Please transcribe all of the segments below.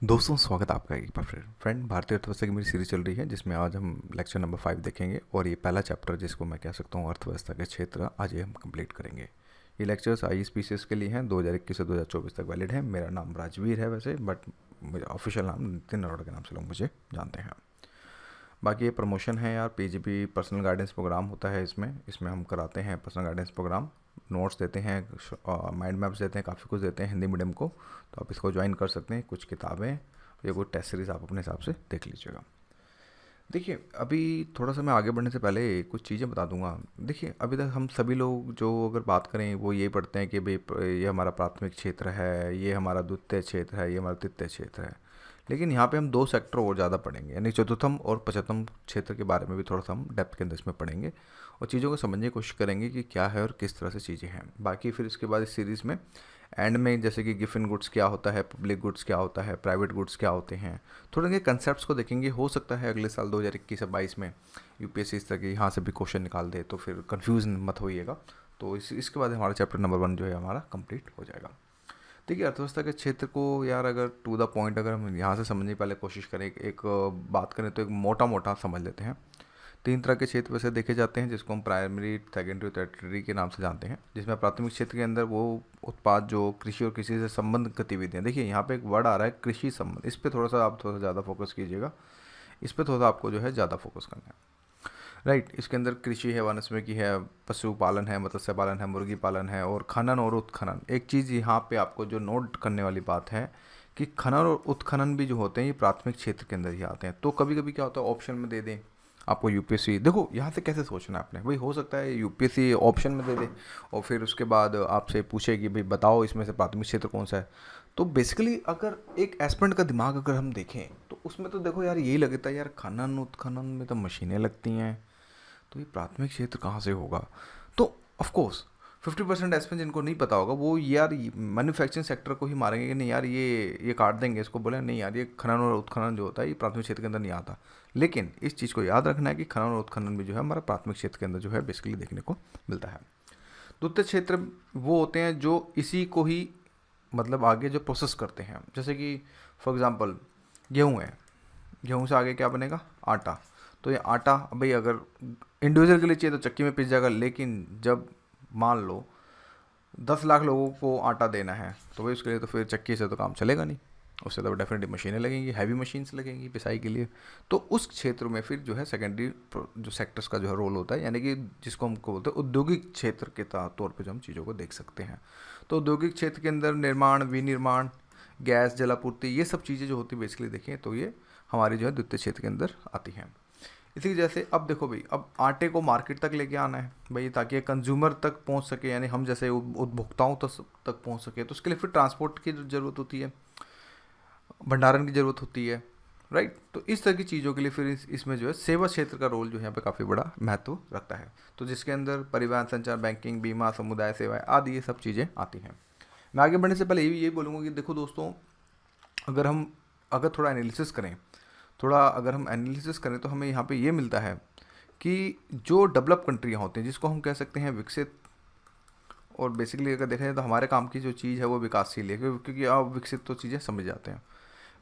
दोस्तों, स्वागत है आपका एक बार फिर। फ्रेंड, भारतीय अर्थव्यवस्था की मेरी सीरीज चल रही है जिसमें आज हम लेक्चर नंबर 5 देखेंगे और ये पहला चैप्टर जिसको मैं कह सकता हूँ अर्थव्यवस्था के क्षेत्र, आज ये हम कंप्लीट करेंगे। ये लेक्चर्स ISPCS के लिए हैं, 2021 से 2024 तक वैलिड है। मेरा नाम राजवीर है वैसे, बट मेरा ऑफिशियल नाम नितिन अरोड़ा के नाम से लोग मुझे जानते हैं। बाकी ये प्रमोशन है यार, PGP पर्सनल गाइडेंस प्रोग्राम होता है इसमें हम कराते हैं पर्सनल गाइडेंस प्रोग्राम, नोट्स देते हैं, माइंड मैप्स देते हैं, काफ़ी कुछ देते हैं हिंदी मीडियम को। तो आप इसको ज्वाइन कर सकते हैं। कुछ किताबें या कोई टेस्ट सीरीज़ आप अपने हिसाब से देख लीजिएगा। देखिए, अभी थोड़ा सा मैं आगे बढ़ने से पहले कुछ चीज़ें बता दूंगा। देखिए, अभी तक हम सभी लोग जो अगर बात करें वो ये पढ़ते हैं कि भाई ये हमारा प्राथमिक क्षेत्र है, ये हमारा द्वितीय क्षेत्र है, ये हमारा तृतीय क्षेत्र है। लेकिन यहाँ पे हम दो सेक्टर और ज़्यादा पढ़ेंगे, यानी चतुर्थम और पचहत्तम क्षेत्र के बारे में भी थोड़ा सा हम डेप्थ के अंदर इसमें पढ़ेंगे और चीज़ों को समझने की कोशिश करेंगे कि क्या है और किस तरह से चीज़ें हैं। बाकी फिर इसके बाद इस सीरीज़ में एंड में जैसे कि गिफिन गुड्स क्या होता है, पब्लिक गुड्स क्या होता है, प्राइवेट गुड्स क्या होते हैं, थोड़े इनके कंसेप्ट्स को देखेंगे। हो सकता है अगले साल 2021 या 22 में UPSC इस तरह के यहाँ से भी क्वेश्चन निकाल दे, तो फिर कन्फ्यूज मत होइएगा। तो इसके बाद हमारा चैप्टर नंबर 1 जो है हमारा कंप्लीट हो जाएगा। देखिए, अर्थव्यवस्था के क्षेत्र को यार अगर टू द पॉइंट अगर हम यहाँ से समझने की पहले कोशिश करें, एक बात करें तो एक मोटा मोटा समझ लेते हैं। तीन तरह के क्षेत्र वैसे देखे जाते हैं जिसको हम प्राइमरी, सेकेंडरी, टर्टियरी के नाम से जानते हैं। जिसमें प्राथमिक क्षेत्र के अंदर वो उत्पाद जो कृषि और कृषि से संबंधित गतिविधियाँ, देखिए यहाँ पे एक वर्ड आ रहा है कृषि संबंध, इस पर थोड़ा सा आप थोड़ा सा ज़्यादा फोकस कीजिएगा। इस पर थोड़ा सा आपको जो है ज़्यादा फोकस करना है। राइट, इसके अंदर कृषि है, वनस्पति है, पशुपालन है, मत्स्य पालन है, मुर्गी पालन है और खनन और उत्खनन। एक चीज़ यहाँ पे आपको जो नोट करने वाली बात है कि खनन और उत्खनन भी जो होते हैं ये प्राथमिक क्षेत्र के अंदर ही आते हैं। तो कभी कभी क्या होता है, ऑप्शन में दे दें आपको UPSC, देखो यहाँ से कैसे सोचना है आपने, भाई हो सकता है UPSC ऑप्शन में दे दे और फिर उसके बाद आपसे पूछे कि भाई बताओ इसमें से प्राथमिक क्षेत्र कौन सा है। तो बेसिकली अगर एक एस्पिरेंट का दिमाग अगर हम देखें तो उसमें तो देखो यार यही लगता है यार, खनन उत्खनन में तो मशीनें लगती हैं, तो ये प्राथमिक क्षेत्र कहाँ से होगा। तो ऑफकोर्स 50% एस्पेंट जिनको नहीं पता होगा वो यार मैन्युफैक्चरिंग सेक्टर को ही मारेंगे कि नहीं यार ये काट देंगे इसको, बोले नहीं यार ये खनन और उत्खनन जो होता है ये प्राथमिक क्षेत्र के अंदर नहीं आता। लेकिन इस चीज़ को याद रखना है कि खनन और उत्खनन भी जो है हमारा प्राथमिक क्षेत्र के अंदर जो है बेसिकली देखने को मिलता है। द्वितीय क्षेत्र वो होते हैं जो इसी को ही मतलब आगे जो प्रोसेस करते हैं, जैसे कि फॉर एग्जांपल गेहूँ है, गेहूँ से आगे क्या बनेगा, आटा। तो ये आटा भाई अगर इंडिविजुअल के लिए चाहिए तो चक्की में पिस जाएगा, लेकिन जब मान लो 10 लाख लोगों को आटा देना है तो भाई उसके लिए तो फिर चक्की से तो काम चलेगा नहीं, उससे तो डेफिनेटली मशीनें लगेंगी, हैवी मशीन्स लगेंगी पिसाई के लिए। तो उस क्षेत्र में फिर जो है सेकेंडरी जो सेक्टर्स का जो है रोल होता है, यानी कि जिसको हमको बोलते हैं औद्योगिक क्षेत्र के तौर पे जो हम चीज़ों को देख सकते हैं। तो औद्योगिक क्षेत्र के अंदर निर्माण, विनिर्माण, गैस जलापूर्ति, ये सब चीज़ें जो होती है बेसिकली देखें तो ये हमारी जो है द्वितीय क्षेत्र के अंदर आती हैं। इसी जैसे अब देखो भाई, अब आटे को मार्केट तक लेके आना है भाई ताकि कंज्यूमर तक पहुंच सके, यानी हम जैसे उपभोक्ताओं तक पहुंच सके, तो उसके लिए फिर ट्रांसपोर्ट की ज़रूरत होती है, भंडारण की ज़रूरत होती है। राइट, तो इस तरह की चीज़ों के लिए फिर इसमें जो है सेवा क्षेत्र का रोल जो है यहाँ पे काफ़ी बड़ा महत्व रखता है। तो जिसके अंदर परिवहन, संचार, बैंकिंग, बीमा, समुदाय सेवाएं आदि ये सब चीज़ें आती हैं। मैं आगे बढ़ने से पहले यही बोलूँगा कि देखो दोस्तों, अगर हम अगर थोड़ा एनालिसिस करें, थोड़ा अगर हम एनालिसिस करें तो हमें यहाँ पे ये मिलता है कि जो डेवलप कंट्रियाँ होती हैं जिसको हम कह सकते हैं विकसित, और बेसिकली अगर देखा जाए तो हमारे काम की जो चीज़ है वो विकासशील है, क्योंकि आप विकसित तो चीज़ें समझ जाते हैं।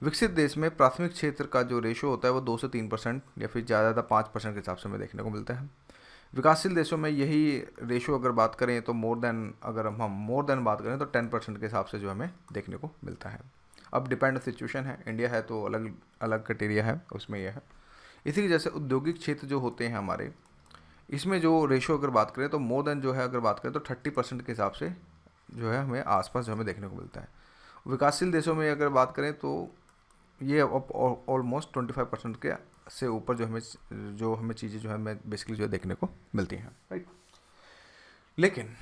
विकसित देश में प्राथमिक क्षेत्र का जो रेशो होता है वो 2 से 3% या फिर ज़्यादा 5% के हिसाब से हमें देखने को मिलता है। विकासशील देशों में यही रेशो अगर बात करें तो अगर हम मोर देन बात करें तो 10% के हिसाब से जो हमें देखने को मिलता है। अब डिपेंड सिचुएशन है, इंडिया है तो अलग अलग क्राइटेरिया है, उसमें यह है। इसी की जैसे औद्योगिक क्षेत्र जो होते हैं हमारे, इसमें जो रेशो अगर बात करें तो मोर देन जो है अगर बात करें तो 30% के हिसाब से जो है हमें आसपास जो हमें देखने को मिलता है। विकासशील देशों में अगर बात करें तो ये ऑलमोस्ट 25% के से ऊपर जो हमें चीज़ें जो है हमें बेसिकली जो है देखने को मिलती हैं। राइट, लेकिन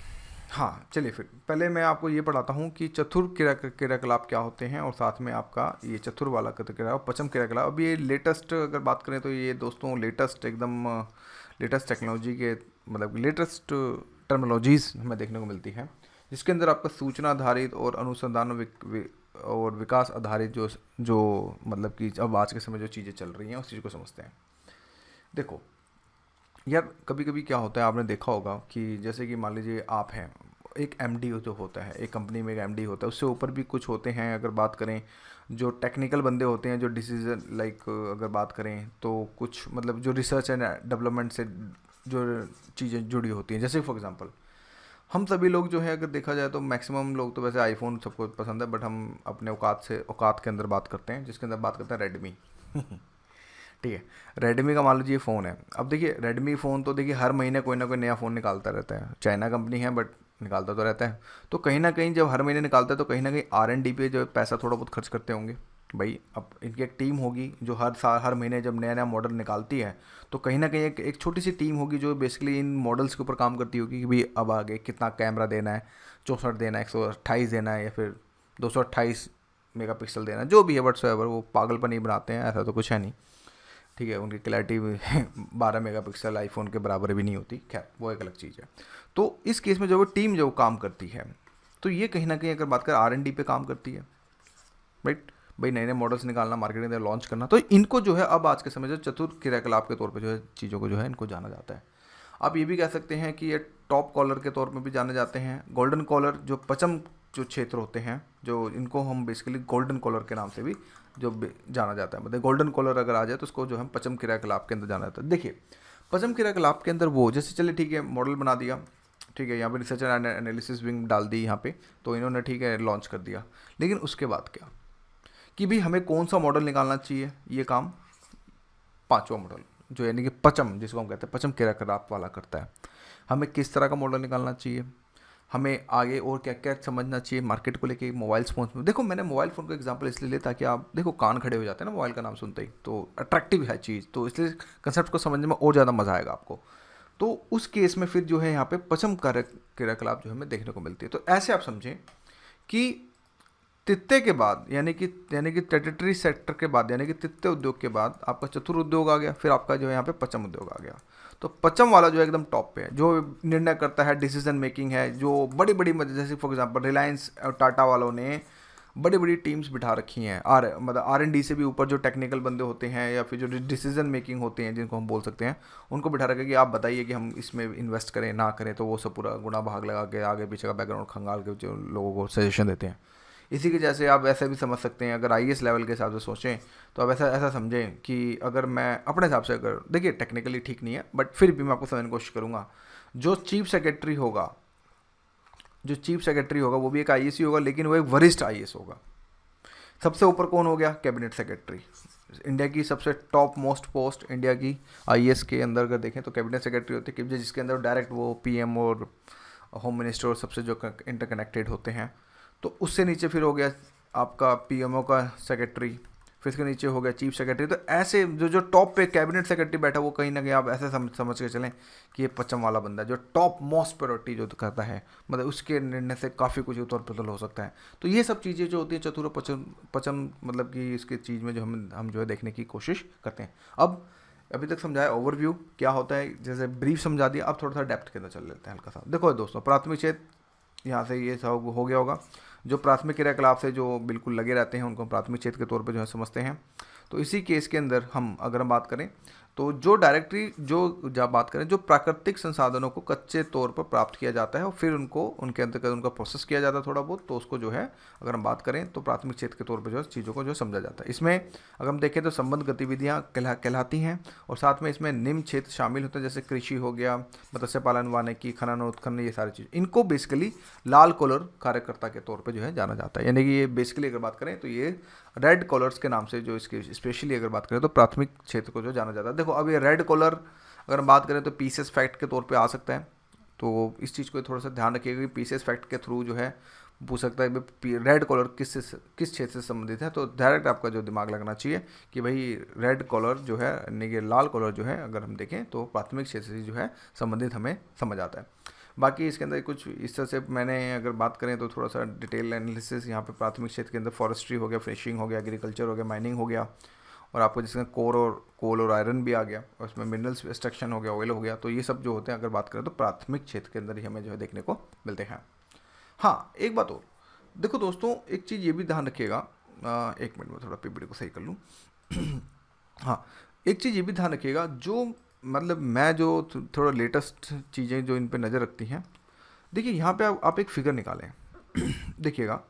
हाँ चलिए फिर पहले मैं आपको ये पढ़ाता हूँ कि चतुर क्रियाकलाप क्या होते हैं और साथ में आपका ये चतुर वाला क्रियाकलाप, पचम क्रियाकलाप। अब ये लेटेस्ट अगर बात करें तो ये दोस्तों लेटेस्ट एकदम लेटेस्ट टेक्नोलॉजी के मतलब लेटेस्ट टर्मिनोलॉजीज हमें देखने को मिलती है, जिसके अंदर आपका सूचना आधारित और अनुसंधान और विकास आधारित जो जो मतलब कि अब आज के समय जो चीज़ें चल रही हैं उस चीज़ को समझते हैं। देखो यार, कभी कभी क्या होता है आपने देखा होगा कि जैसे कि मान लीजिए आप हैं एक एमडी जो होता है, एक कंपनी में एक एमडी होता है, उससे ऊपर भी कुछ होते हैं। अगर बात करें जो टेक्निकल बंदे होते हैं, जो डिसीजन लाइक अगर बात करें तो कुछ मतलब जो रिसर्च एंड डेवलपमेंट से जो चीज़ें जुड़ी होती हैं, जैसे फॉर एग्जांपल हम सभी लोग जो है अगर देखा जाए तो मैक्सिमम लोग तो वैसे आईफोन सबको पसंद है, बट हम अपने औकात के अंदर बात करते हैं, जिसके अंदर बात करते हैं रेडमी। ठीक है, रेडमी का मान लीजिए फ़ोन है। अब देखिए रेडमी फ़ोन तो देखिए हर महीने कोई ना कोई नया फ़ोन निकालता रहता है, चाइना कंपनी है बट निकालता तो रहता है। तो कहीं ना कहीं जब हर महीने निकालता है तो कहीं ना कहीं R&D पे जो पैसा थोड़ा बहुत खर्च करते होंगे भाई। अब इनकी एक टीम होगी जो हर साल हर महीने जब नया नया मॉडल निकालती है, तो कहीं ना कहीं एक छोटी सी टीम होगी जो बेसिकली इन मॉडल्स के ऊपर काम करती होगी कि भाई अब आगे कितना कैमरा देना है, 64 देना है, 128 देना है, या फिर 228 मेगापिक्सल देना है, जो भी है व्हाट्सएवर। वो पागलपन ही बनाते हैं, ऐसा तो कुछ है नहीं। ठीक है, उनकी क्लैरिटी 12 मेगापिक्सल आईफोन के बराबर भी नहीं होती, खैर वो एक अलग चीज़ है। तो इस केस में जो वो टीम जो काम करती है, तो ये कहीं ना कहीं अगर बात करें R&D पे काम करती है, राइट भाई। नए नए मॉडल्स निकालना, मार्केट में लॉन्च करना, तो इनको जो है अब आज के समय जो चतुर क्रियाकलाप के तौर पे जो है चीज़ों को जो है इनको जाना जाता है। आप ये भी कह सकते हैं कि ये टॉप कॉलर के तौर पे भी जाने जाते हैं। गोल्डन कॉलर जो पचम जो क्षेत्र होते हैं, जो इनको हम बेसिकली गोल्डन कॉलर के नाम से भी जो जाना जाता है। मतलब गोल्डन कॉलर अगर आ जाए तो उसको जो हम पचम क्रियाकलाप के अंदर जाना जाता है। देखिए पचम क्रियाकलाप के अंदर वो जैसे चले ठीक है मॉडल बना दिया, ठीक है, यहाँ पे रिसर्च एंड एनालिसिस विंग डाल दी यहाँ पे, तो इन्होंने ठीक है लॉन्च कर दिया। लेकिन उसके बाद क्या कि भाई हमें कौन सा मॉडल निकालना चाहिए, ये काम पांचवा मॉडल जो यानी कि पचम, जिसको हम कहते हैं पचम क्रियाकलाप वाला करता है। हमें किस तरह का मॉडल निकालना चाहिए, हमें आगे और क्या क्या समझना चाहिए मार्केट को लेके। मोबाइल फ़ोन में देखो, मैंने मोबाइल फ़ोन का एग्जांपल इसलिए लिया ताकि आप देखो कान खड़े हो जाते हैं ना मोबाइल का नाम सुनते ही, तो अट्रैक्टिव है चीज़, तो इसलिए कंसेप्ट को समझने में और ज़्यादा मज़ा आएगा आपको। तो उस केस में फिर जो है यहाँ पे पचम क्रियाकलाप जो हमें देखने को मिलती है। तो ऐसे आप समझें कि तित्ते के बाद यानी कि टेरिटरी सेक्टर के बाद यानी कि तित्ते उद्योग के बाद आपका चतुर उद्योग आ गया, फिर आपका जो है यहाँ पे पचम उद्योग आ गया। तो पचम वाला जो है एकदम टॉप पे है, जो निर्णय करता है, डिसीजन मेकिंग है, जो बड़ी बड़ी जैसे फॉर एग्जांपल रिलायंस और टाटा वालों ने बड़ी बड़ी टीम्स बिठा रखी हैं। मतलब R&D से भी ऊपर जो टेक्निकल बंदे होते हैं या फिर जो डिसीजन मेकिंग होते हैं जिनको हम बोल सकते हैं, उनको बिठा रखा कि आप बताइए कि हम इसमें इन्वेस्ट करें ना करें। तो वो सब पूरा गुना भाग लगा के आगे पीछे का बैकग्राउंड खंगाल के जो लोगों को सजेशन देते हैं। इसी के जैसे आप ऐसे भी समझ सकते हैं, अगर IAS लेवल के हिसाब से सोचें तो आप ऐसा ऐसा समझें कि अगर मैं अपने हिसाब से, अगर देखिए टेक्निकली ठीक नहीं है बट फिर भी मैं आपको समझने की कोशिश करूँगा, जो चीफ सेक्रेटरी होगा वो भी एक IAS ही होगा, लेकिन वो एक वरिष्ठ IAS होगा। सबसे ऊपर कौन हो गया, कैबिनेट सेक्रेटरी। इंडिया की सबसे टॉप मोस्ट पोस्ट इंडिया की IAS के अंदर अगर देखें तो कैबिनेट सेक्रेटरी होती है, जिसके अंदर डायरेक्ट वो PM और होम मिनिस्टर और सबसे जो इंटरकनेक्टेड होते हैं। तो उससे नीचे फिर हो गया आपका PMO का सेक्रेटरी, फिर इसके नीचे हो गया चीफ सेक्रेटरी। तो ऐसे जो टॉप पे कैबिनेट सेक्रेटरी बैठा, वो कहीं ना कहीं आप ऐसे समझ के चलें कि ये पचम वाला बंदा है, जो टॉप मोस्ट प्रायोरिटी जो करता है, मतलब उसके निर्णय से काफ़ी कुछ उतर पुतर हो सकता है। तो ये सब चीज़ें जो होती हैं चतुर पचम मतलब कि इसके चीज़ में जो हम जो है देखने की कोशिश करते हैं। अब अभी तक समझाया ओवरव्यू क्या होता है, जैसे ब्रीफ समझा दिया, अब थोड़ा सा डेप्थ के अंदर चल लेते हैं हल्का सा। देखो दोस्तों, प्राथमिक क्षेत्र यहाँ से ये सब हो गया होगा। जो प्राथमिक क्रियाकलाप से जो बिल्कुल लगे रहते हैं उनको प्राथमिक क्षेत्र के तौर पे जो है समझते हैं। तो इसी केस के अंदर अगर हम बात करें तो जो डायरेक्टली जब बात करें जो प्राकृतिक संसाधनों को कच्चे तौर पर प्राप्त किया जाता है और फिर उनके अंतर्गत उनका प्रोसेस किया जाता है थोड़ा बहुत, तो उसको जो है अगर हम बात करें तो प्राथमिक क्षेत्र के तौर पर जो है चीज़ों को जो समझा जाता है। इसमें अगर हम देखें तो संबंध गतिविधियाँ कहलाती हैं, और साथ में इसमें निम्न क्षेत्र शामिल होते हैं, जैसे कृषि हो गया, मत्स्य पालन, वानिकी, खनन उत्खनन, ये सारी चीज़। इनको बेसिकली लाल कॉलर कार्यकर्ता के तौर पर जो है जाना जाता है। यानी कि ये बेसिकली अगर बात करें तो ये रेड कॉलर्स के नाम से जो इसके स्पेशली अगर बात करें तो प्राथमिक क्षेत्र को जो जाना जाता है। देखो अब ये रेड कॉलर अगर हम बात करें तो पीसेस फैक्ट के तौर पे आ सकता है, तो इस चीज़ को थोड़ा सा ध्यान रखिएगा कि पीसेस फैक्ट के थ्रू जो है पूछ सकता है कि रेड कॉलर किस क्षेत्र से संबंधित है। तो डायरेक्ट आपका जो दिमाग लगना चाहिए कि भाई रेड कॉलर जो है यानी कि लाल कॉलर जो है अगर हम देखें तो प्राथमिक क्षेत्र से जो है संबंधित हमें समझ आता है। बाकी इसके अंदर कुछ इस तरह से मैंने अगर बात करें तो थोड़ा सा डिटेल एनालिसिस यहाँ पे प्राथमिक क्षेत्र के अंदर फॉरेस्ट्री हो गया, फिशिंग हो गया, एग्रीकल्चर हो गया, माइनिंग हो गया, और आपको जिसमें कोल और आयरन भी आ गया, और उसमें मिनरल्स एक्सट्रैक्शन हो गया, ऑयल हो गया। तो ये सब जो होते हैं अगर बात करें तो प्राथमिक क्षेत्र के अंदर ही हमें जो है देखने को मिलते हैं। हाँ, एक बात और देखो दोस्तों, एक चीज़ ये भी ध्यान रखिएगा, एक मिनट में थोड़ा PPT को सही कर लूँ। हाँ, एक चीज़ ये भी ध्यान रखिएगा, जो मतलब मैं जो थोड़ा लेटेस्ट चीज़ें जो इन पे नज़र रखती हैं, देखिए यहाँ पे आप एक फिगर निकालें देखिएगा,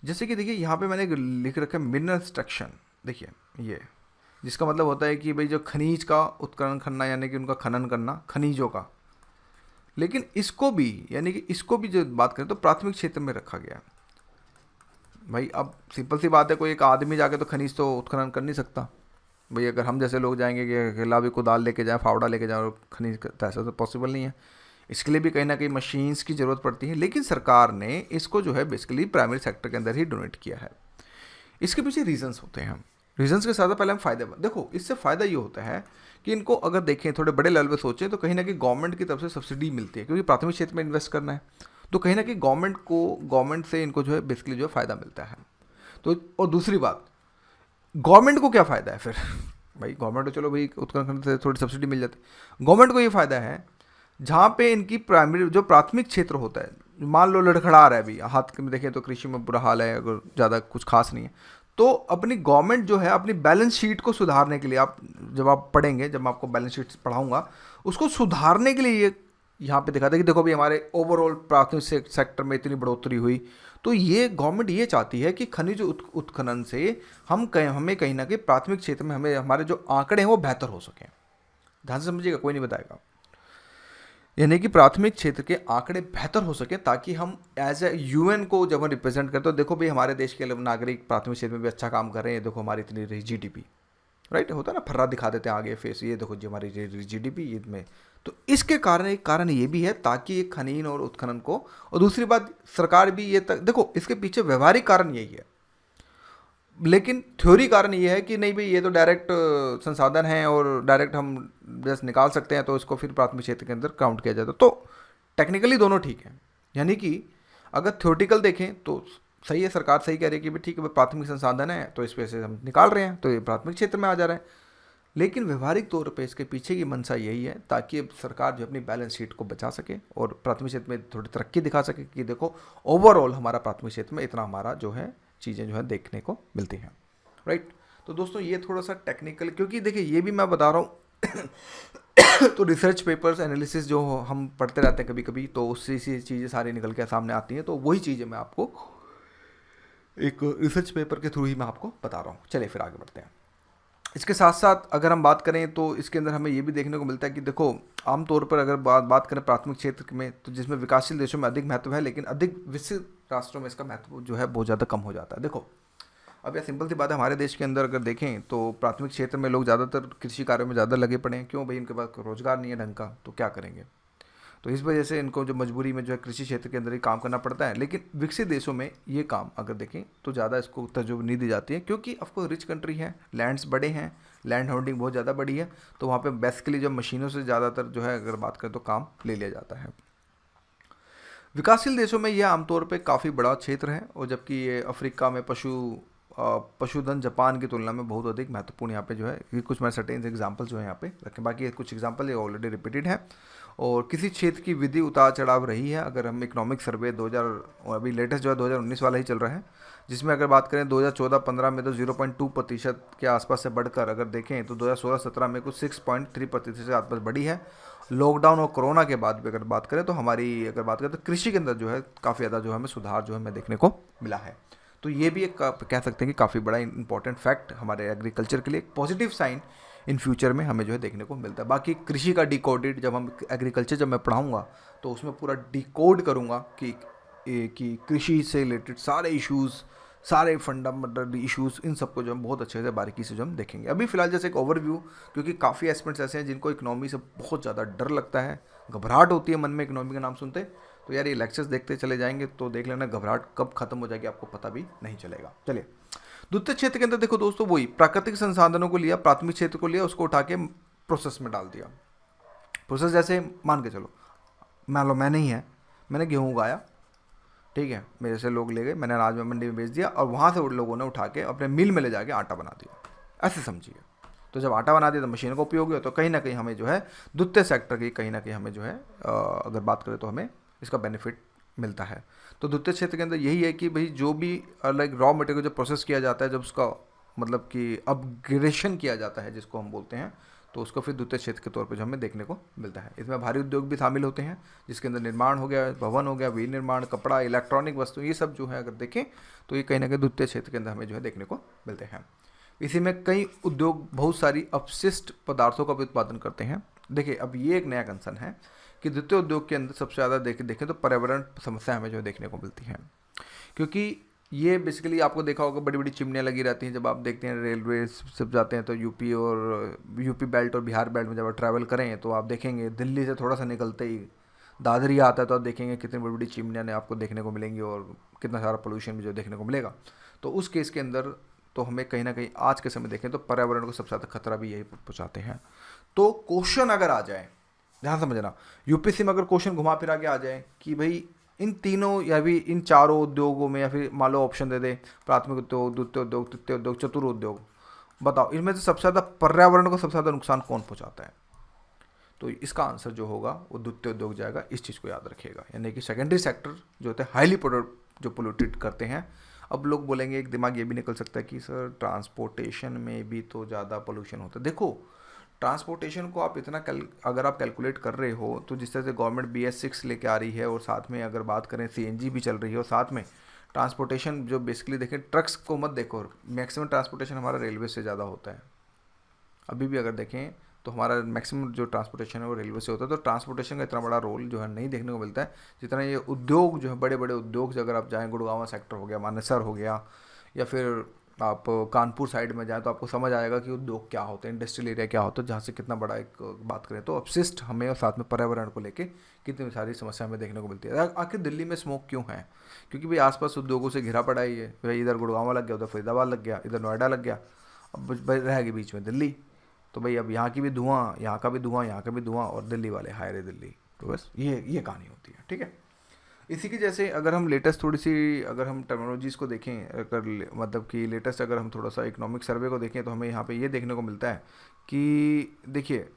जैसे कि देखिए यहाँ पे मैंने लिख रखा है मिनरल एक्सट्रैक्शन। देखिए ये, जिसका मतलब होता है कि भाई जो खनिज का उत्खनन करना, यानी कि उनका खनन करना खनिजों का। लेकिन इसको भी, यानी कि इसको भी जो बात करें तो प्राथमिक क्षेत्र में रखा गया है। भाई अब सिंपल सी बात है, कोई एक आदमी जाके तो खनिज तो उत्खनन कर नहीं सकता। भाई अगर हम जैसे लोग जाएंगे कि अकेला भी कुदाल लेके जाए, फावड़ा लेके जाए और खनिज तो ऐसा तो पॉसिबल नहीं है। इसके लिए भी कहीं ना कहीं मशीन्स की ज़रूरत पड़ती है। लेकिन सरकार ने इसको जो है बेसिकली प्राइमरी सेक्टर के अंदर ही डोनेट किया है। इसके पीछे रीजंस होते हैं। रीजंस के साथ पहले हम फायदे, देखो इससे फ़ायदा ये होता है कि इनको अगर देखें थोड़े बड़े लेवल पे सोचें तो कहीं ना कहीं गवर्नमेंट की तरफ से सब्सिडी मिलती है, क्योंकि प्राथमिक क्षेत्र में इन्वेस्ट करना है तो कहीं ना कहीं गवर्नमेंट से इनको जो है बेसिकली जो है फ़ायदा मिलता है। तो और दूसरी बात, गवर्नमेंट को क्या फ़ायदा है फिर भाई गवर्नमेंट तो चलो भाई उत्तराखंड से थोड़ी सब्सिडी मिल जाती है। गवर्नमेंट को ये फ़ायदा है जहाँ पे इनकी प्राइमरी जो प्राथमिक क्षेत्र होता है, मान लो लड़खड़ा रहा है, अभी हाथ में देखें तो कृषि में बुरा हाल है, अगर ज़्यादा कुछ खास नहीं है, तो अपनी गवर्नमेंट जो है अपनी बैलेंस शीट को सुधारने के लिए, आप जब आप पढ़ेंगे, जब मैं आपको बैलेंस शीट पढ़ाऊंगा, उसको सुधारने के लिए ये यहाँ पे दिखाता है कि देखो भाई हमारे ओवरऑल प्राथमिक सेक्टर में इतनी बढ़ोतरी हुई। तो ये गवर्नमेंट ये चाहती है कि खनिज उत्खनन से हमें कहीं ना कहीं प्राथमिक क्षेत्र में हमें हमारे जो आंकड़े हैं वो बेहतर हो सकें। ध्यान से समझिएगा, कोई नहीं बताएगा। यानी कि प्राथमिक क्षेत्र के आंकड़े बेहतर हो सके, ताकि हम एज ए यूएन को जब हम रिप्रेजेंट करते हो, देखो भाई हमारे देश के नागरिक प्राथमिक क्षेत्र में भी अच्छा काम कर रहे हैं, देखो हमारी इतनी रही जीडीपी, राइट, होता है ना, फर्रा दिखा देते हैं आगे फेस, ये देखो जी हमारी जीडीपी में। तो इसके कारण एक कारण ये भी है ताकि एक खनन और उत्खनन को, और दूसरी बात सरकार भी ये देखो इसके पीछे व्यवहारिक कारण यही है। लेकिन थ्योरी कारण ये है कि नहीं भाई ये तो डायरेक्ट संसाधन है और डायरेक्ट हम जस्ट निकाल सकते हैं, तो इसको फिर प्राथमिक क्षेत्र के अंदर काउंट किया जाता है। तो टेक्निकली दोनों ठीक है, यानी कि अगर थ्योरेटिकल देखें तो सही है, सरकार सही कह रही है कि भाई ठीक है प्राथमिक संसाधन है तो इस पे से हम निकाल रहे हैं तो ये प्राथमिक क्षेत्र में आ जा रहा है। लेकिन व्यवहारिक तौर पे इसके पीछे की मंशा यही है ताकि सरकार जो अपनी बैलेंस शीट को बचा सके और प्राथमिक क्षेत्र में थोड़ी तरक्की दिखा सके कि देखो ओवरऑल हमारा प्राथमिक क्षेत्र में इतना हमारा जो है चीज़ें जो है देखने को मिलती हैं, राइट। तो दोस्तों ये थोड़ा सा टेक्निकल, क्योंकि देखिए ये भी मैं बता रहा हूँ तो रिसर्च पेपर्स एनालिसिस जो हम पढ़ते रहते हैं कभी कभी, तो उससे सी चीज़ें सारी निकल के सामने आती हैं, तो वही चीज़ें मैं आपको एक रिसर्च पेपर के थ्रू ही मैं आपको बता रहा हूँ। चलिए फिर आगे बढ़ते हैं। इसके साथ साथ अगर हम बात करें तो इसके अंदर हमें ये भी देखने को मिलता है कि देखो आमतौर पर अगर बात करें प्राथमिक क्षेत्र में, तो जिसमें विकासशील देशों में अधिक महत्व है, लेकिन अधिक विकसित राष्ट्रों में इसका महत्व जो है बहुत ज़्यादा कम हो जाता है। देखो अब यह सिंपल सी बात है, हमारे देश के अंदर अगर देखें तो प्राथमिक क्षेत्र में लोग ज़्यादातर कृषि कार्यों में ज़्यादा लगे पड़े हैं। क्यों भाई, इनके पास रोजगार नहीं है ढंग का, तो क्या करेंगे, तो इस वजह से इनको जो मजबूरी में जो है कृषि क्षेत्र के अंदर ही काम करना पड़ता है। लेकिन विकसित देशों में ये काम अगर देखें तो ज़्यादा इसको तर्जुब नहीं दी जाती है, क्योंकि ऑफकोर्स रिच कंट्री है, लैंड्स बड़े हैं, लैंड होल्डिंग बहुत ज़्यादा बड़ी है, तो वहाँ पे बेसिकली जो मशीनों से ज़्यादातर जो है अगर बात करें तो काम ले लिया जाता है। विकासशील देशों में यह आमतौर पे काफ़ी बड़ा क्षेत्र है, और जबकि ये अफ्रीका में पशुधन जापान की तुलना में बहुत अधिक महत्वपूर्ण यहाँ पे जो है, ये कुछ मैं सर्टेन एग्जांपल जो है यहाँ पे रखें, बाकी कुछ एग्जांपल ये ऑलरेडी रिपीटेड है। और किसी क्षेत्र की विधि उतार चढ़ाव रही है। अगर हम इकोनॉमिक सर्वे 2000 अभी लेटेस्ट जो है 2019 वाला ही चल रहा है, जिसमें अगर बात करें 2014-15 में तो 0.2% के आसपास से बढ़कर अगर देखें तो 2016-17 में कुछ 6.3% के आसपास बढ़ी है। लॉकडाउन और कोरोना के बाद भी अगर बात करें तो हमारी अगर बात करें तो कृषि के अंदर जो है काफ़ी ज़्यादा जो है हमें सुधार जो है हमें देखने को मिला है। तो ये भी एक कह सकते हैं कि काफ़ी बड़ा इंपॉर्टेंट फैक्ट हमारे एग्रीकल्चर के लिए, एक पॉजिटिव साइन इन फ्यूचर में हमें जो है देखने को मिलता है। बाकी कृषि का डिकोडेड जब हम एग्रीकल्चर जब मैं पढ़ाऊँगा तो उसमें पूरा डिकोड करूँगा कि कृषि से रिलेटेड सारे इश्यूज़, सारे फंडामेंटल इश्यूज़, इन सबको जो हम बहुत अच्छे से बारीकी से जो हम देखेंगे। अभी फ़िलहाल जैसे एक ओवरव्यू, क्योंकि काफ़ी एस्पेक्ट्स ऐसे हैं जिनको इकोनॉमी से बहुत ज़्यादा डर लगता है, घबराहट होती है मन में इकोनॉमी का नाम सुनते, तो यार ये लेक्चर्स देखते चले जाएंगे तो देख लेना घबराहट कब खत्म हो जाएगी आपको पता भी नहीं चलेगा। चलिए द्वितीय क्षेत्र के अंदर देखो दोस्तों, वही प्राकृतिक संसाधनों को लिया, प्राथमिक क्षेत्र को लिया, उसको उठा के प्रोसेस में डाल दिया। प्रोसेस जैसे मान के चलो, मान लो मैंने ही है, मैंने गेहूँ उगाया, ठीक है, मेरे से लोग ले गए, मैंने अनाज में मंडी में बेच दिया, और वहाँ से उन लोगों ने उठा के अपने मिल में ले जाके आटा बना दिया, ऐसे समझिए। तो जब आटा बना दिया तो मशीन का उपयोग हुआ, तो कहीं ना कहीं हमें जो है द्वितीय सेक्टर की कहीं ना कहीं हमें जो है अगर बात करें तो हमें इसका बेनिफिट मिलता है। तो द्वितीय क्षेत्र के अंदर यही है कि भाई जो भी लाइक रॉ मटेरियल जो प्रोसेस किया जाता है, जब उसका मतलब कि अपग्रेडेशन किया जाता है जिसको हम बोलते हैं, तो उसको फिर द्वितीय क्षेत्र के तौर पर जो हमें देखने को मिलता है। इसमें भारी उद्योग भी शामिल होते हैं, जिसके अंदर निर्माण हो गया, भवन हो गया, विनिर्माण, कपड़ा, इलेक्ट्रॉनिक वस्तु, ये सब जो है अगर देखें तो ये कहीं ना कहीं द्वितीय क्षेत्र के अंदर हमें जो है देखने को मिलते हैं। इसी में कई उद्योग बहुत सारी अपशिष्ट पदार्थों का भी उत्पादन करते हैं। देखिए अब ये एक नया कंसर्न है कि द्वितीय उद्योग के अंदर सबसे ज़्यादा देखें तो पर्यावरण समस्या हमें जो देखने को मिलती है, क्योंकि ये बेसिकली आपको देखा होगा बड़ी बड़ी चिमनियाँ लगी रहती हैं। जब आप देखते हैं रेलवे सब जाते हैं तो यूपी बेल्ट और बिहार बेल्ट में जब आप ट्रैवल करें तो आप देखेंगे दिल्ली से थोड़ा सा निकलते ही दादरिया आता है तो आप देखेंगे कितनी बड़ी बड़ी चिमनियाँ ने आपको देखने को मिलेंगी और कितना सारा पोल्यूशन भी जो देखने को मिलेगा। तो उस केस के अंदर तो हमें कहीं ना कहीं आज के समय देखें तो पर्यावरण को सबसे ज़्यादा खतरा भी यही पहुँचाते हैं। तो क्वेश्चन अगर आ जाए, ध्यान समझना, यूपीएससी में अगर क्वेश्चन घुमा फिरा के आ जाए कि भाई इन तीनों या भी इन चारों उद्योगों में, या फिर मान लो ऑप्शन दे दे प्राथमिक उद्योग, द्वितीय उद्योग, तृतीय उद्योग, चतुर्थ उद्योग, बताओ इनमें से सबसे ज़्यादा पर्यावरण को सबसे ज़्यादा नुकसान कौन पहुंचाता है? तो इसका आंसर जो होगा वो द्वितीय उद्योग जाएगा। इस चीज़ को याद रखिएगा, यानी कि सेकेंडरी सेक्टर जो होते हैं हाईली जो पोल्यूटेड करते हैं। अब लोग बोलेंगे, एक दिमाग ये भी निकल सकता है कि सर ट्रांसपोर्टेशन में भी तो ज़्यादा पोल्यूशन होता है। देखो ट्रांसपोर्टेशन को आप इतना अगर आप कैलकुलेट कर रहे हो तो जिस तरह से गवर्नमेंट BS6 लेके आ रही है और साथ में अगर बात करें CNG भी चल रही है और साथ में ट्रांसपोर्टेशन जो बेसिकली देखें ट्रक्स को मत देखो, मैक्सिमम ट्रांसपोर्टेशन हमारा रेलवे से ज़्यादा होता है। अभी भी अगर देखें तो हमारा मैक्सिमम जो ट्रांसपोर्टेशन है वो रेलवे से होता है। तो ट्रांसपोर्टेशन का इतना बड़ा रोल जो है नहीं देखने को मिलता है जितना ये उद्योग जो है बड़े बड़े उद्योग अगर आप जाएँ, गुड़गांव सेक्टर हो गया, मानेसर हो गया, या फिर आप कानपुर साइड में जाएँ तो आपको समझ आएगा कि उद्योग क्या होते हैं, इंडस्ट्रियल एरिया क्या होता है, जहाँ से कितना बड़ा एक बात करें तो अपशिष्ट हमें और साथ में पर्यावरण को लेके कितनी सारी समस्या हमें देखने को मिलती है। आखिर दिल्ली में स्मोक क्यों है? क्योंकि भाई आसपास उद्योगों से घिरा पड़ा ही है। भाई इधर गुड़गांव लग गया, उधर फरीदाबाद लग गया, इधर नोएडा लग गया, अब भाई रहेगी बीच में दिल्ली। तो भाई अब यहाँ की भी धुआं, यहाँ का भी धुआं, यहाँ का भी धुआं, और दिल्ली वाले हाय रे दिल्ली। तो बस ये कहानी होती है, ठीक है। इसी की जैसे अगर हम लेटेस्ट थोड़ी सी अगर हम टेक्नोलॉजीज़ को देखें, अगर मतलब कि लेटेस्ट अगर हम थोड़ा सा इकोनॉमिक सर्वे को देखें तो हमें यहाँ पे ये देखने को मिलता है कि देखिए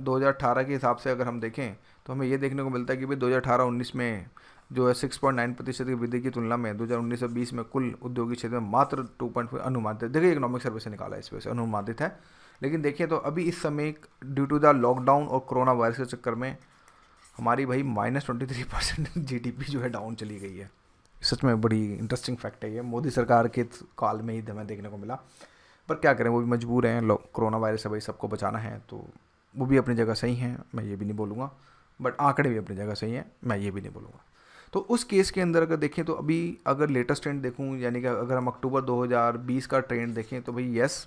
2018 के हिसाब से अगर हम देखें तो हमें ये देखने को मिलता है कि भाई 2018-19 में जो है 6.9% की वृद्धि की तुलना में 2019 और 20 में कुल उद्योगिक क्षेत्र में मात्र 2.5 अनुमानित है। देखिए इकोनॉमिक सर्वे से निकाला है, इस वजह से अनुमानित है। लेकिन देखिए तो अभी इस समय ड्यू टू द लॉकडाउन और कोरोना वायरस के चक्कर में हमारी भाई -23% GDP जो है डाउन चली गई है। सच में बड़ी इंटरेस्टिंग फैक्ट है ये, मोदी सरकार के काल में ही हमें देखने को मिला। पर क्या करें, वो भी मजबूर हैं, कोरोना वायरस से भाई सबको बचाना है, तो वो भी अपनी जगह सही हैं, मैं ये भी नहीं बोलूँगा, बट आंकड़े भी अपनी जगह सही हैं, मैं ये भी नहीं बोलूँगा। तो उस केस के अंदर अगर देखें तो अभी अगर लेटेस्ट ट्रेंड देखूँ, यानी कि अगर हम अक्टूबर 2020 का ट्रेंड देखें तो भाई यस,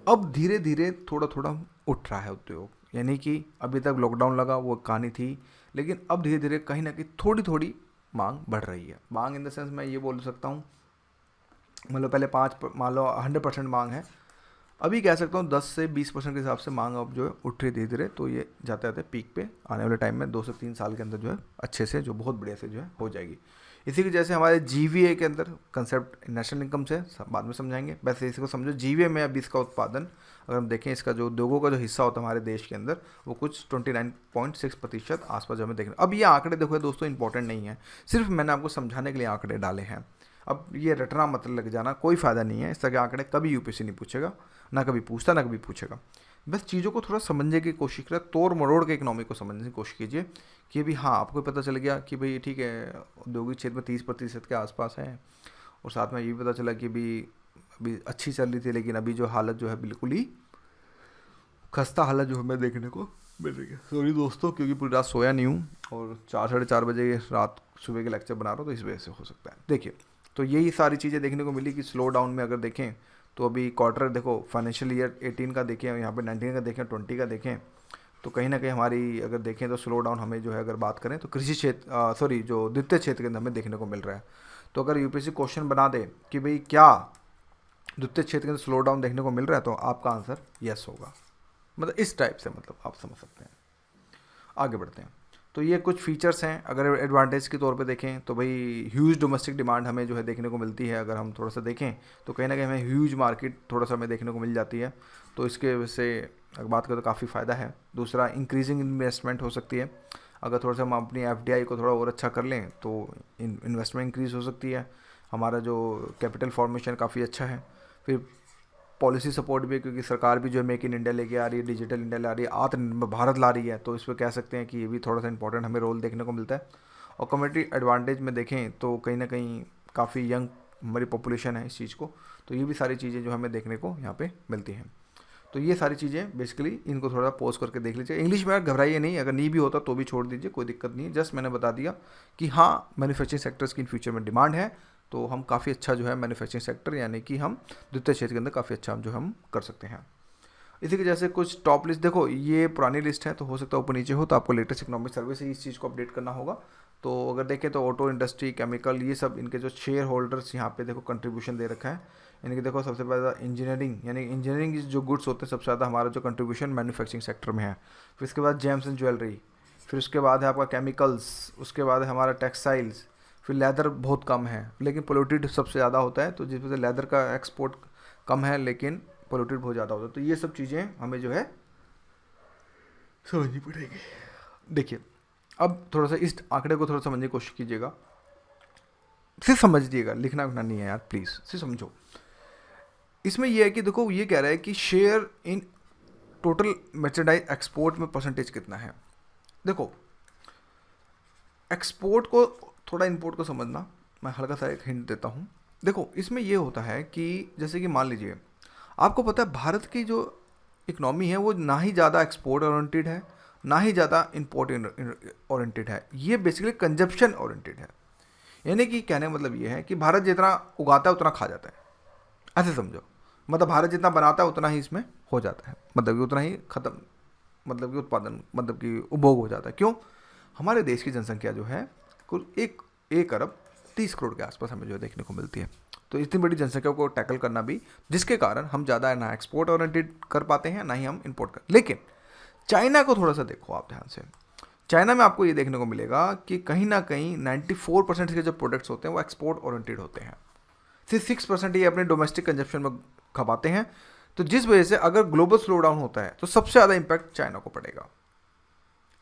अब धीरे धीरे थोड़ा थोड़ा उठ रहा है उद्योग। यानी कि अभी तक लॉकडाउन लगा वो कहानी थी, लेकिन अब धीरे धीरे कहीं ना कहीं थोड़ी थोड़ी मांग बढ़ रही है। मांग इन द सेंस मैं ये बोल सकता हूँ, मतलब पहले 100% मांग है, अभी कह सकता हूँ 10 से 20% के हिसाब से मांग अब जो है उठ रही धीरे धीरे। तो ये जाते जाते पीक पे आने वाले टाइम में 2 से 3 साल के अंदर जो है अच्छे से जो बहुत बढ़िया से जो है हो जाएगी। इसी की जैसे हमारे GVA के अंदर कंसेप्ट नेशनल इनकम से बाद में समझाएंगे, वैसे इसको समझो GVA में अभी इसका उत्पादन अगर हम देखें, इसका जो उद्योगों का जो हिस्सा होता है हमारे देश के अंदर वो कुछ 29.6% आसपास जो हमें देखना। अब ये आंकड़े देखो दोस्तों इंपॉर्टेंट नहीं है, सिर्फ मैंने आपको समझाने के लिए आंकड़े डाले हैं। अब ये रटना मतलब लग जाना कोई फ़ायदा नहीं है, इस तरह के आंकड़े कभी यूपीएससी नहीं पूछेगा, ना कभी पूछता ना कभी पूछेगा। बस चीज़ों को थोड़ा समझने की कोशिश करें, तोड़ मरोड़ के इकोनॉमी को समझने की कोशिश कीजिए कि भाई हाँ आपको पता चल गया कि भाई ठीक है औद्योगिक क्षेत्र में 30% के आसपास है, और साथ में ये भी पता चला कि अभी अच्छी चल रही थी, लेकिन अभी जो हालत जो है बिल्कुल ही खस्ता हालत जो हमें देखने को मिल रही है। सॉरी दोस्तों, क्योंकि पूरी रात सोया नहीं हूँ और 4-4:30 बजे रात सुबह के लेक्चर बना रहा हूँ, तो इस वजह से हो सकता है। देखिए तो यही सारी चीज़ें देखने को मिली कि स्लो डाउन में अगर देखें तो अभी क्वार्टर देखो फाइनेंशियल ईयर 18 का देखें, यहाँ पे 19 का देखें, 20 का देखें, तो कहीं ना कहीं हमारी अगर देखें तो स्लो डाउन हमें जो है अगर बात करें तो कृषि क्षेत्र जो द्वितीय क्षेत्र के अंदर हमें देखने को मिल रहा है। तो अगर यूपीएससी क्वेश्चन बना दे कि भाई क्या द्वितीय क्षेत्र के अंदर स्लो डाउन देखने को मिल रहा है, तो आपका आंसर यस होगा। मतलब इस टाइप से मतलब आप समझ सकते हैं। आगे बढ़ते हैं। तो ये कुछ फीचर्स हैं, अगर एडवांटेज के तौर पे देखें तो भाई ह्यूज डोमेस्टिक डिमांड हमें जो है देखने को मिलती है। अगर हम थोड़ा सा देखें तो कहीं ना कहीं हमें ह्यूज मार्केट थोड़ा सा हमें देखने को मिल जाती है, तो इसके वजह से अगर बात करें तो काफ़ी फ़ायदा है। दूसरा इंक्रीजिंग इन्वेस्टमेंट हो सकती है, अगर थोड़ा सा हम अपनी FDI को थोड़ा और अच्छा कर लें तो इन्वेस्टमेंट इंक्रीज़ हो सकती है, हमारा जो कैपिटल फॉर्मेशन काफ़ी अच्छा है। फिर पॉलिसी सपोर्ट भी है, क्योंकि सरकार भी जो है मेक इन इंडिया लेके आ रही है, डिजिटल इंडिया ला रही है, आत्मनिर्भर भारत ला रही है, तो इस पर कह सकते हैं कि ये भी थोड़ा सा इंपॉर्टेंट हमें रोल देखने को मिलता है। और कम्युनिटी एडवांटेज में देखें तो कहीं ना कहीं काफ़ी यंग हमारी पॉपुलेशन है इस चीज़ को, तो ये भी सारी चीज़ें जो हमें देखने को यहाँ पे मिलती हैं। तो ये सारी चीज़ें बेसिकली इनको थोड़ा पॉज करके देख लीजिए। इंग्लिश में घबराइए नहीं, अगर नहीं भी होता तो भी छोड़ दीजिए, कोई दिक्कत नहीं है। जस्ट मैंने बता दिया कि हाँ मैन्युफैक्चरिंग सेक्टर्स की इन फ्यूचर में डिमांड है, तो हम काफ़ी अच्छा जो है मैन्युफैक्चरिंग सेक्टर यानी कि हम द्वितीय क्षेत्र के अंदर काफ़ी अच्छा जो हम कर सकते हैं। इसी के जैसे कुछ टॉप लिस्ट, देखो ये पुरानी लिस्ट है तो हो सकता है ऊपर नीचे हो, तो आपको लेटेस्ट इकोनॉमिक सर्वे से इस चीज़ को अपडेट करना होगा। तो अगर देखें तो ऑटो इंडस्ट्री, केमिकल, ये सब इनके जो शेयर होल्डर्स यहाँ पे देखो कंट्रीब्यूशन दे रखा है। इनके देखो सबसे ज़्यादा इंजीनियरिंग, यानी इंजीनियरिंग जो गुड्स होते हैं सबसे ज़्यादा हमारा जो कंट्रीब्यूशन मैन्युफैक्चरिंग सेक्टर में है। फिर उसके बाद जेम्स एंड ज्वेलरी, फिर उसके बाद है आपका केमिकल्स, उसके बाद है हमारा टेक्सटाइल्स, फिर लेदर बहुत कम है लेकिन पोल्यूटेड सबसे ज़्यादा होता है, तो जिस वजह से लेदर का एक्सपोर्ट कम है लेकिन पोल्यूटेड बहुत ज़्यादा होता है। तो ये सब चीज़ें हमें जो है समझनी पड़ेगी। देखिए अब थोड़ा सा इस आंकड़े को थोड़ा समझने की कोशिश कीजिएगा, सिर्फ समझिएगा, लिखना उखना नहीं है यार प्लीज़, सिर्फ समझो। इसमें यह है कि देखो ये कह रहा है कि share in total merchandise export में परसेंटेज कितना है। देखो एक्सपोर्ट को थोड़ा इंपोर्ट को समझना, मैं हल्का सा एक हिंट देता हूँ। देखो इसमें यह होता है कि जैसे कि मान लीजिए आपको पता है भारत की जो इकनॉमी है वो ना ही ज़्यादा एक्सपोर्ट ओरिएंटेड है ना ही ज़्यादा इंपोर्ट ओरिएंटेड है, ये बेसिकली कंजप्शन ओरिएंटेड है। यानी कि कहने का मतलब ये है कि भारत जितना उगाता है उतना खा जाता है, ऐसे समझो। मतलब भारत जितना बनाता है उतना ही इसमें हो जाता है, मतलब कि उतना ही ख़त्म, मतलब कि उत्पादन, मतलब कि उपभोग हो जाता है। क्यों? हमारे देश की जनसंख्या जो है कुल 1 अरब 30 करोड़ के आसपास हमें जो है देखने को मिलती है। तो इतनी बड़ी जनसंख्या को टैकल करना भी, जिसके कारण हम ज़्यादा ना एक्सपोर्ट ओरिएंटेड कर पाते हैं ना ही हम इंपोर्ट कर। लेकिन चाइना को थोड़ा सा देखो आप ध्यान से, चाइना में आपको ये देखने को मिलेगा कि कहीं ना कहीं 94% के जो प्रोडक्ट्स होते हैं वो एक्सपोर्ट ओरिएंटेड होते हैं, सिर्फ 6% ये अपने डोमेस्टिक कंजप्शन में खपाते हैं। तो जिस वजह से अगर ग्लोबल स्लो डाउन होता है तो सबसे ज़्यादा इंपैक्ट चाइना को पड़ेगा।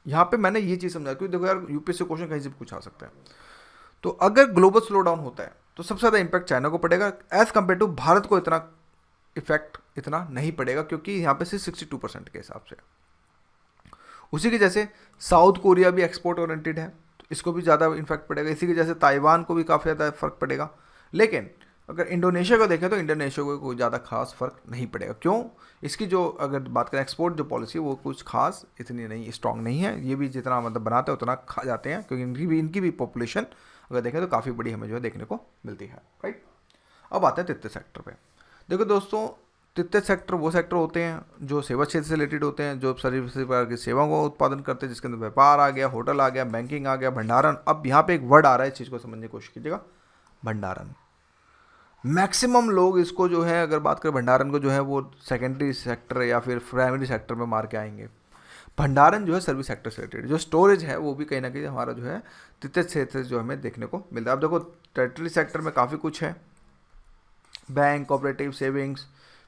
यहाँ पे मैंने ये चीज़ समझा, क्योंकि देखो यार यूपीएससी क्वेश्चन कहीं से पूछा सकता है। तो अगर ग्लोबल स्लो डाउन होता है तो सबसे ज़्यादा इंपैक्ट चाइना को पड़ेगा, एज कम्पेयर टू भारत को इतना इफेक्ट इतना नहीं पड़ेगा, क्योंकि यहाँ पे सिर्फ 62% के हिसाब से। उसी के जैसे साउथ कोरिया भी एक्सपोर्ट ओरिएंटेड है, तो इसको भी ज़्यादा इफेक्ट पड़ेगा। इसी के जैसे ताइवान को भी काफ़ी ज़्यादा फर्क पड़ेगा। लेकिन अगर इंडोनेशिया को देखें तो इंडोनेशिया को कोई ज़्यादा खास फर्क नहीं पड़ेगा। क्यों? इसकी जो अगर बात करें एक्सपोर्ट जो पॉलिसी वो कुछ खास इतनी नहीं स्ट्रांग नहीं है, ये भी जितना मतलब बनाते हैं उतना खा जाते हैं, क्योंकि इनकी भी पॉपुलेशन अगर देखें तो काफ़ी बड़ी हमें जो है देखने को मिलती है, राइट। अब आते हैं तृतीय सेक्टर पे। देखो दोस्तों तृतीय सेक्टर वो सेक्टर होते हैं जो सेवा क्षेत्र से रिलेटेड होते हैं, जो सर्विस प्रकार की सेवाओं को उत्पादन करते हैं, जिसके अंदर व्यापार आ गया, होटल आ गया, बैंकिंग आ गया, भंडारण। अब यहाँ पे एक वर्ड आ रहा है, इस चीज़ को समझने की कोशिश कीजिएगा, भंडारण। मैक्सिमम लोग इसको जो है अगर बात करें भंडारण को जो है वो सेकेंडरी सेक्टर या फिर प्राइमरी सेक्टर में मार के आएंगे। भंडारण जो है सर्विस सेक्टर से रिलेटेड, जो स्टोरेज है वो भी कहीं ना कहीं हमारा जो है तृतीय क्षेत्र जो हमें देखने को मिलता है। अब देखो टेरिटरी सेक्टर में काफ़ी कुछ है, बैंक, कोऑपरेटिव, सेविंग्स,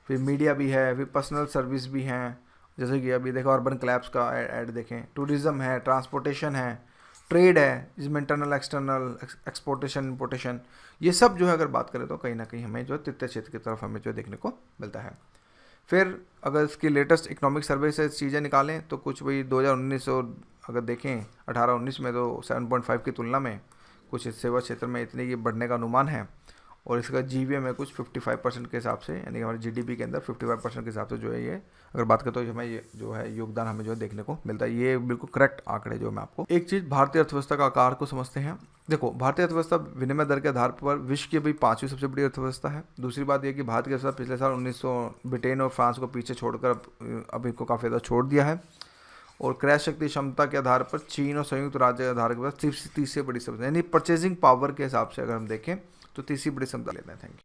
फिर मीडिया भी है, फिर पर्सनल सर्विस भी हैं, जैसे कि अभी देखो अर्बन क्लैब्स का ऐड देखें, टूरिज़्म है, ट्रांसपोर्टेशन है, ट्रेड है, जिसमें इंटरनल एक्सटर्नल एक्सपोर्टेशन इंपोर्टेशन, ये सब जो है अगर बात करें तो कहीं ना कहीं हमें जो है तृतीय क्षेत्र की तरफ हमें जो देखने को मिलता है। फिर अगर इसकी लेटेस्ट इकोनॉमिक सर्वे से चीज़ें निकालें तो कुछ वही 2019 और अगर देखें 18-19 में तो 7.5 की तुलना में कुछ सेवा क्षेत्र में इतने की बढ़ने का अनुमान है। और इसका जीवीएम है कुछ 55% के हिसाब से, यानी हमारे जीडीपी के अंदर 55% के हिसाब से जो है ये अगर बात करें तो हमें ये जो है योगदान हमें जो है देखने को मिलता है। ये बिल्कुल करेक्ट आंकड़े जो मैं आपको। एक चीज़ भारतीय अर्थव्यवस्था का आकार को समझते हैं। देखो भारतीय अर्थव्यवस्था विनिमय दर के आधार पर विश्व की अभी 5वीं सबसे बड़ी अर्थव्यवस्था है। दूसरी बात यह कि भारत की अर्थव्यवस्था पिछले साल 1900 ब्रिटेन और फ्रांस को पीछे छोड़कर अब इनको काफ़ी ज़्यादा छोड़ दिया है। और क्रय शक्ति क्षमता के आधार पर चीन और संयुक्त राज्य के आधार के बाद तीसरी बड़ी सबसे, यानी परचेजिंग पावर के हिसाब से अगर हम देखें तो तीसरी बड़ी क्षमता लेते हैं। Thank you.